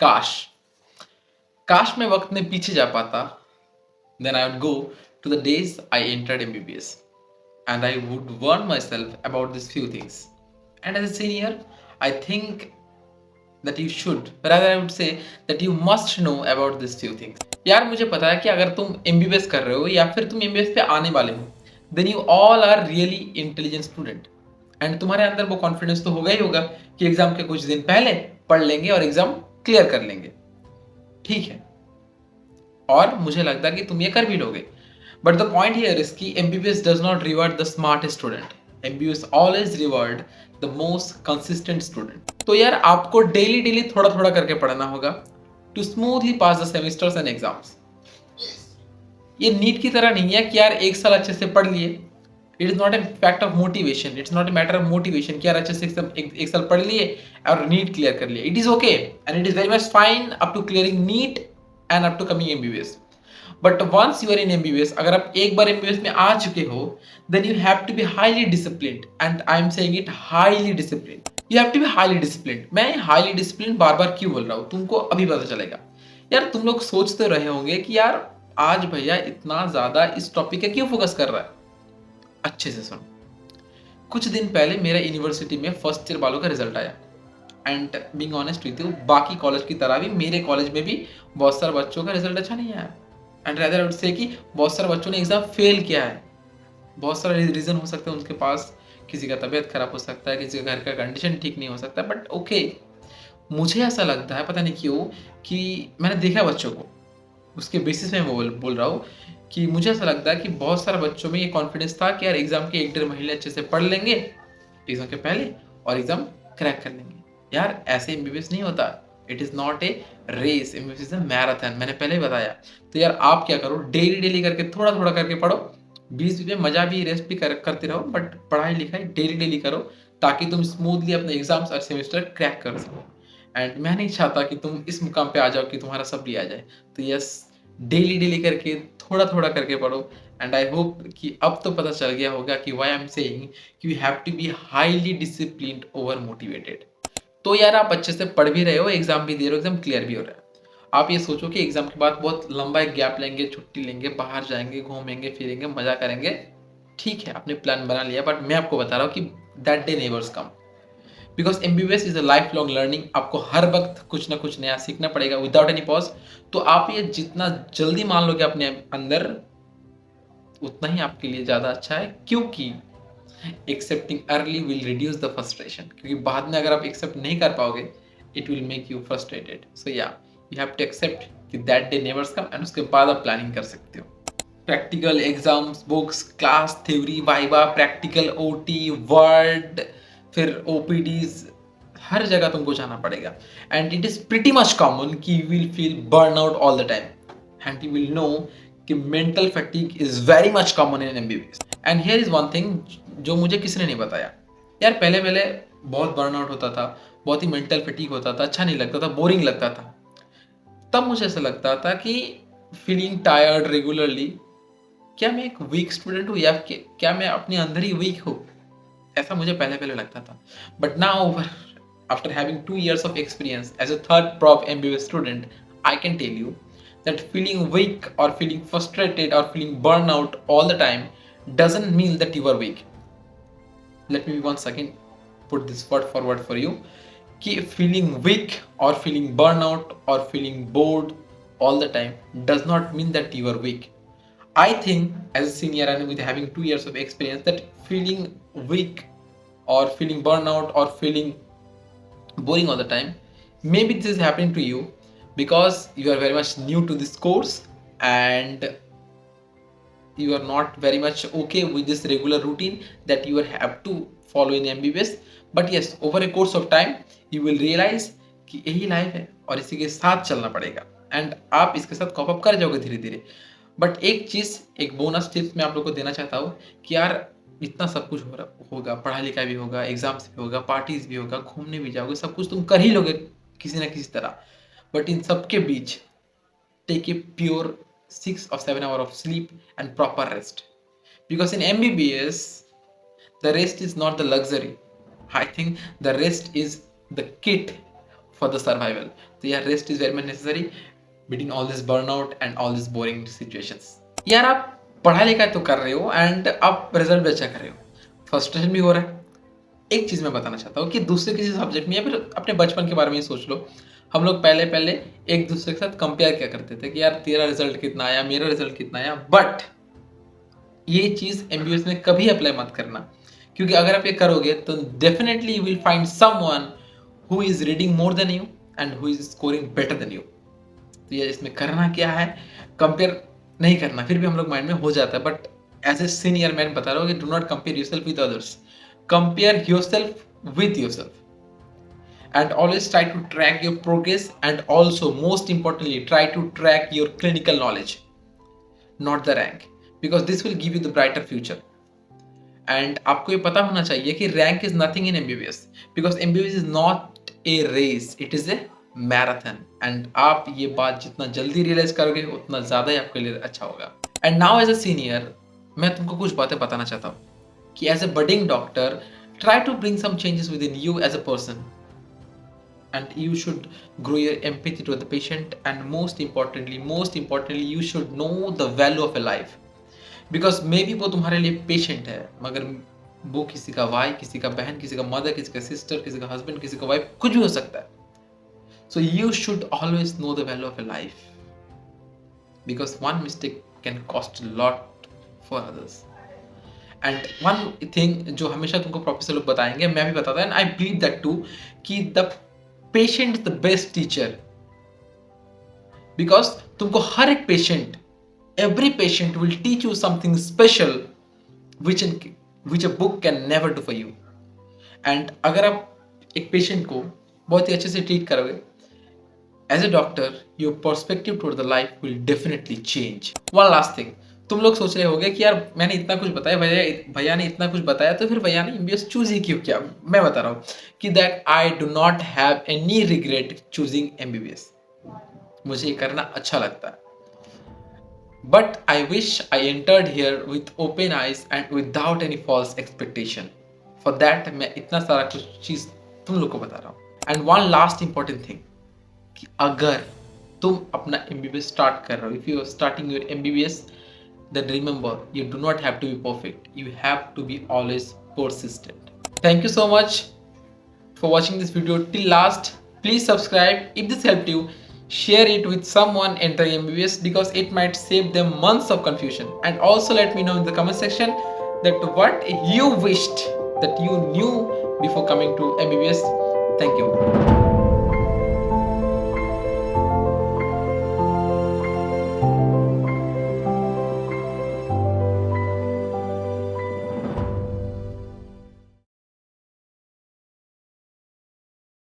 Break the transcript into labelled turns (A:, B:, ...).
A: काश काश मैं वक्त में पीछे जा पाता, then I would go to the days I entered MBBS and I would warn myself about these few things. And as a senior, I think that you should, rather I would say that you must know about these few things. यार मुझे पता है कि अगर तुम MBBS कर रहे हो या फिर तुम MBBS पे आने वाले हो, then you all are really intelligent student. And तुम्हारे अंदर वो कॉन्फिडेंस तो होगा ही होगा कि एग्जाम के कुछ दिन पहले पढ़ लेंगे और एग्जाम क्लियर कर लेंगे, ठीक है। और मुझे लगता है कि तुम ये कर भी लोगे, but the point here is कि MBBS does not reward the smart student, MBBS always reward the most consistent student. तो यार आपको डेली डेली थोड़ा थोड़ा करके पढ़ना होगा to smoothly pass the semesters and exams. ये नीट की तरह नहीं है कि यार एक साल अच्छे से पढ़ लिए, it is not a fact of motivation, it's not a matter of motivation कि यार अच्छे से एक साल पढ़ लिए और नीट क्लियर कर लिए। It is okay and it is very much fine up to clearing NEET and up to coming MBBS. But once you are in MBBS, अगर आप एक बार एमबीबीएस में आ चुके हो, then you have to be highly disciplined and I am saying it highly disciplined. You have to be highly disciplined. मैं highly disciplined बार बार क्यों बोल रहा हूँ तुमको अभी पता चलेगा। यार तुम लोग सोचते रहे होंगे कि यार आज भैया इतना ज्यादा इस टॉपिक पे क्यों फोकस कर रहा है। अच्छे से सुनो, कुछ दिन पहले मेरा यूनिवर्सिटी में फर्स्ट ईयर वालों का रिजल्ट आया and being honest with you, बाकी कॉलेज की तरह भी मेरे कॉलेज में भी बहुत सारे बच्चों का रिजल्ट अच्छा नहीं आया and rather I would say कि बहुत सारे बच्चों ने एग्जाम फेल किया है। बहुत सारे रीजन हो सकते हैं उनके पास, किसी का तबीयत खराब हो सकता है, किसी का घर का कंडीशन ठीक नहीं हो सकता, बट ओके। मुझे ऐसा लगता है पता नहीं क्यों कि मैंने देखा बच्चों को, उसके बेसिस में बोल रहा हूँ कि मुझे ऐसा लगता है कि बहुत सारे बच्चों में ये कॉन्फिडेंस था कि यार एग्जाम के एक डेढ़ महीने अच्छे से पढ़ लेंगे एग्जाम के पहले और एग्जाम क्रैक कर लेंगे। यार ऐसे एमबीबीएस नहीं होता, it is not a race, MBBS is a marathon, मैंने पहले ही बताया। तो यार आप क्या करो, डेली डेली करके थोड़ा थोड़ा करके पढ़ो, बीच बीच में मजा भी रेस्ट भी करते रहो, बट पढ़ाई लिखाई डेली डेली करो ताकि तुम स्मूथली अपने एग्जाम्स और सेमेस्टर क्रैक कर सको। एंड मैं नहीं चाहता कि तुम इस मुकाम पे आ जाओ कि तुम्हारा सब भी आ जाए। तो यस, डेली डेली करके थोड़ा थोड़ा करके पढ़ो एंड आई होप कि अब तो पता चल गया होगा कि व्हाई आई एम सेइंग कि you have to be highly disciplined over motivated. तो यार आप अच्छे से पढ़ भी रहे हो, एग्जाम भी दे रहे हो, एग्जाम क्लियर भी हो रहा है। आप ये सोचो कि एग्जाम के बाद बहुत लंबा एक गैप लेंगे, छुट्टी लेंगे, बाहर जाएंगे, घूमेंगे फिरेंगे, मजा करेंगे, ठीक है आपने प्लान बना लिया, बट मैं आपको बता रहा हूँ कि that day nevers come, because MBBS is a life long learning. आपको हर वक्त कुछ ना कुछ नया सीखना पड़ेगा विदाउट एनी पॉज। तो आप ये जितना जल्दी मान लोगे अपने अंदर, उतना ही आपके लिए ज़्यादा अच्छा है, क्योंकि accepting early will reduce the frustration. क्योंकि बाद में अगर आप एक्सेप्ट नहीं कर पाओगे, it will make you frustrated. So yeah, you have to accept कि that day nevers come and उसके बाद आप प्लानिंग कर सकते हो। Practical exams, books, class, theory, viva, practical, OT, ward, फिर ओपीडीज, हर जगह तुमको जाना पड़ेगा and it is pretty much common कि you will feel burn out all the time and you will know कि mental fatigue is very much common in MBBS. And here is one thing जो मुझे किसी ने नहीं बताया। यार पहले पहले बहुत बर्न आउट होता था, बहुत ही मेंटल फटीग होता था, अच्छा नहीं लगता था, बोरिंग लगता था। तब मुझे ऐसा लगता था कि फीलिंग टायर्ड रेगुलरली, क्या मैं एक वीक स्टूडेंट हूँ या क्या मैं अपने अंदर ही वीक हूँ, ऐसा मुझे पहले पहले लगता था। But now after having 2 years of experience as a third prop MBA student, I can tell you that feeling weak or feeling frustrated or feeling burnout all the time doesn't mean that you are weak. Let me once again put this word forward for you कि feeling weak or feeling burnout or feeling bored all the time does not mean that you are weak. I think as a senior and with having 2 years of experience that feeling weak or feeling burnout or feeling boring all the time, maybe this is happening to you because you are very much new to this course and you are not very much okay with this regular routine that you have to follow in MBBS. But yes, over a course of time you will realize कि यही life है और इसी के साथ चलना पड़ेगा and आप इसके साथ कॉप अप कर जाओगे धीरे धीरे। बट एक चीज़, एक बोनस टिप्स मैं आप लोग को देना चाहता हूँ कि यार इतना सब कुछ हो रहा होगा, पढ़ाई लिखाई भी होगा, एग्जाम्स भी होगा, पार्टीज भी होगा, घूमने भी जाओगे, सब कुछ तुम कर ही लोगे किसी ना किसी तरह। बट इन सब के बीच take a pure 6 or 7 hours of sleep and proper rest, because in MBBS the rest is not the luxury. I think the rest is the kit for the survival. So yeah, rest is very much necessary between all this burnout and all these boring situations. यार आप पढ़ाई लिखाई तो कर रहे हो and आप result भी अच्छा कर रहे हो, फ्रस्ट्रेशन भी हो रहा है। एक चीज मैं बताना चाहता हूँ कि दूसरे किसी सब्जेक्ट में या फिर अपने बचपन के बारे में ही सोच लो। हम लोग पहले पहले एक दूसरे के साथ कंपेयर क्या करते थे कि यार तेरा रिजल्ट कितना आया, मेरा रिजल्ट कितना आया। बट ये चीज एमबीबीएस में कभी अप्लाई मत करना, क्योंकि अगर आप ये करोगे तो definitely you will find someone who is reading more than you and who is scoring better than you. तो ये इसमें करना क्या है, कंपेयर नहीं करना। फिर भी हम लोग माइंड में हो जाता है, but as a senior man बता रहा हूँ कि do not compare yourself with others, compare yourself with yourself and always try to track your progress, and also most importantly try to track your clinical knowledge, not the rank, because this will give you the brighter future. And आपको ये पता होना चाहिए कि rank is nothing in MBBS, because MBBS is not a race, it is a marathon. and आप ये बात जितना जल्दी रियलाइज करोगे उतना ज़्यादा ही आपके लिए अच्छा होगा। and now as a senior मैं तुमको कुछ बातें बताना चाहता हूँ कि as a budding doctor try to bring some changes within you as a person, and you should grow your empathy to the patient, and most importantly you should know the value of a life, because maybe वो तुम्हारे लिए patient है मगर वो किसी का भाई, किसी का बहन, किसी का मदर, किसी का सिस्टर, किसी का हस्बैंड, किसी का वाइफ, कुछ भी हो सकता है। so you should always know the value of a life, because one mistake can cost a lot for others. And one thing जो हमेशा तुमको प्रोफेसर लोग बताएंगे, मैं भी बताता हूँ, and I believe that too, कि the patient is the best teacher. Because तुमको हर एक patient, every patient will teach you something special which a book can never do for you. And अगर आप एक पेशेंट को बहुत ही अच्छे से ट्रीट करोगे as a doctor, your perspective toward the life will definitely change. One last thing, तुम लोग सोच रहे होगे कि यार मैंने इतना कुछ बताया, भैया ने इतना कुछ बताया, तो फिर भैया ने एमबीबीएस चूज ही क्यों किया। मैं बता रहा हूँ कि that I do not have any regret choosing MBBS. मुझे ये करना अच्छा लगता है, but I wish I entered here with open eyes and without any false expectation. For that मैं इतना सारा कुछ चीज तुम लोग को बता रहा हूँ। And one last important thing, कि अगर तुम अपना एमबीबीएस स्टार्ट कर रहे हो, if you are starting your MBBS, then remember, you do not have to be perfect, you have to be always persistent. Thank you so much for watching this video till last. Please subscribe. If this helped you, share it with someone entering MBBS, because it might save them months of confusion. And also let me know in the comment section that what you wished that you knew before coming to MBBS. Thank you.